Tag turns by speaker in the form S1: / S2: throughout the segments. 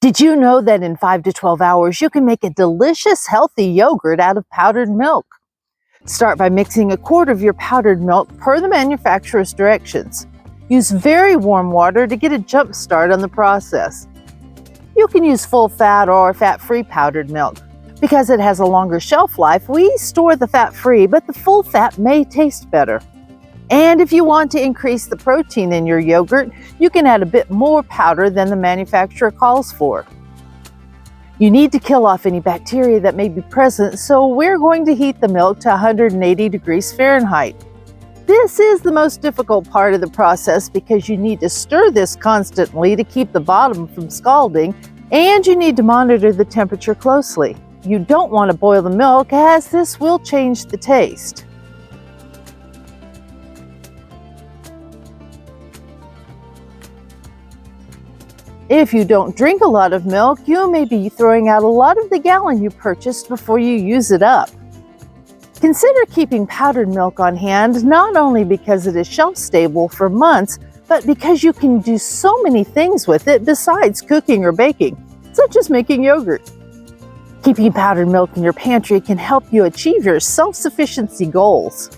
S1: Did you know that in 5 to 12 hours you can make a delicious, healthy yogurt out of powdered milk? Start by mixing a quart of your powdered milk per the manufacturer's directions. Use very warm water to get a jump start on the process. You can use full-fat or fat-free powdered milk. Because it has a longer shelf life, we store the fat-free, but the full fat may taste better. And if you want to increase the protein in your yogurt, you can add a bit more powder than the manufacturer calls for. You need to kill off any bacteria that may be present, so we're going to heat the milk to 180 degrees Fahrenheit. This is the most difficult part of the process because you need to stir this constantly to keep the bottom from scalding, and you need to monitor the temperature closely. You don't want to boil the milk, as this will change the taste. If you don't drink a lot of milk, you may be throwing out a lot of the gallon you purchased before you use it up. Consider keeping powdered milk on hand, not only because it is shelf-stable for months, but because you can do so many things with it besides cooking or baking, such as making yogurt. Keeping powdered milk in your pantry can help you achieve your self-sufficiency goals.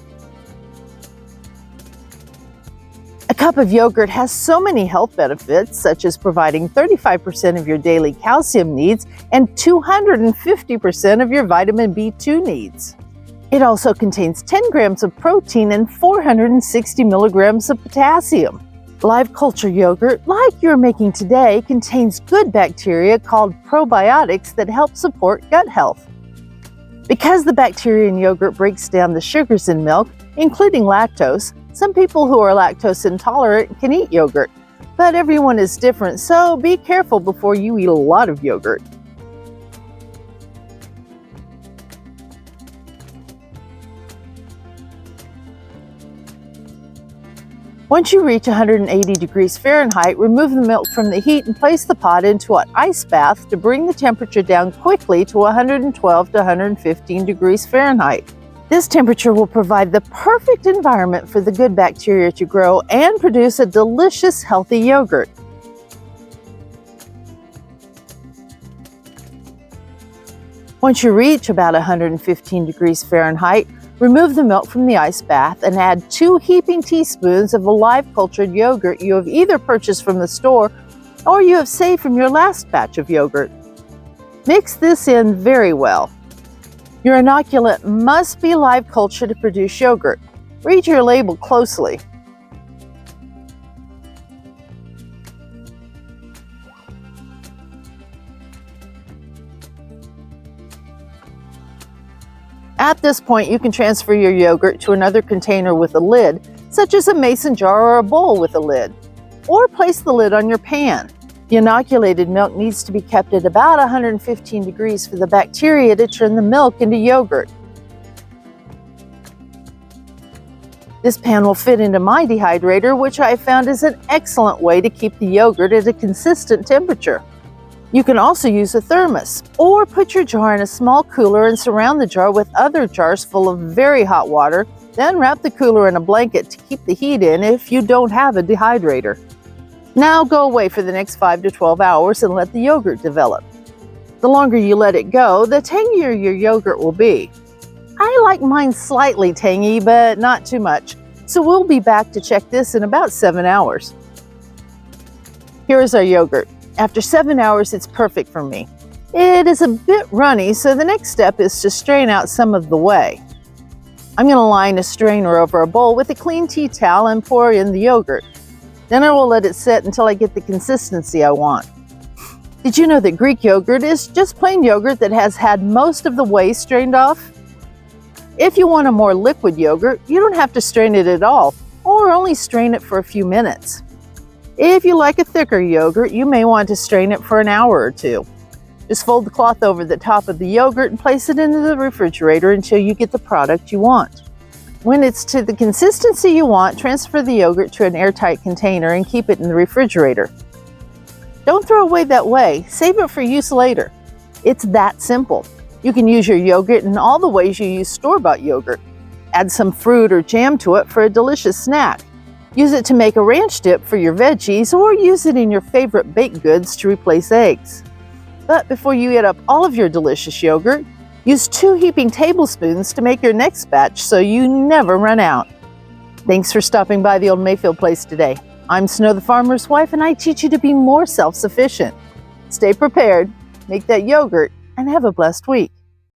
S1: A cup of yogurt has so many health benefits, such as providing 35% of your daily calcium needs and 250% of your vitamin B2 needs. It also contains 10 grams of protein and 460 milligrams of potassium. Live culture yogurt, like you're making today, contains good bacteria called probiotics that help support gut health. Because the bacteria in yogurt breaks down the sugars in milk, including lactose, some people who are lactose intolerant can eat yogurt, but everyone is different, so be careful before you eat a lot of yogurt. Once you reach 180 degrees Fahrenheit, remove the milk from the heat and place the pot into an ice bath to bring the temperature down quickly to 112 to 115 degrees Fahrenheit. This temperature will provide the perfect environment for the good bacteria to grow and produce a delicious, healthy yogurt. Once you reach about 115 degrees Fahrenheit, remove the milk from the ice bath and add 2 heaping teaspoons of the live cultured yogurt you have either purchased from the store or you have saved from your last batch of yogurt. Mix this in very well. Your inoculant must be live culture to produce yogurt. Read your label closely. At this point, you can transfer your yogurt to another container with a lid, such as a mason jar or a bowl with a lid, or place the lid on your pan. The inoculated milk needs to be kept at about 115 degrees for the bacteria to turn the milk into yogurt. This pan will fit into my dehydrator, which I found is an excellent way to keep the yogurt at a consistent temperature. You can also use a thermos, or put your jar in a small cooler and surround the jar with other jars full of very hot water, then wrap the cooler in a blanket to keep the heat in if you don't have a dehydrator. Now go away for the next 5 to 12 hours and let the yogurt develop. The longer you let it go, the tangier your yogurt will be. I like mine slightly tangy, but not too much, so we'll be back to check this in about 7 hours. Here is our yogurt. After 7 hours, it's perfect for me. It is a bit runny, so the next step is to strain out some of the whey. I'm going to line a strainer over a bowl with a clean tea towel and pour in the yogurt. Then I will let it sit until I get the consistency I want. Did you know that Greek yogurt is just plain yogurt that has had most of the whey strained off? If you want a more liquid yogurt, you don't have to strain it at all, or only strain it for a few minutes. If you like a thicker yogurt, you may want to strain it for an hour or 2. Just fold the cloth over the top of the yogurt and place it into the refrigerator until you get the product you want. When it's to the consistency you want, transfer the yogurt to an airtight container and keep it in the refrigerator. Don't throw away that whey, save it for use later. It's that simple. You can use your yogurt in all the ways you use store-bought yogurt. Add some fruit or jam to it for a delicious snack. Use it to make a ranch dip for your veggies, or use it in your favorite baked goods to replace eggs. But before you eat up all of your delicious yogurt, use 2 heaping tablespoons to make your next batch so you never run out. Thanks for stopping by the old Mayfield place today. I'm Snow the Farmer's Wife, and I teach you to be more self-sufficient. Stay prepared, make that yogurt, and have a blessed week.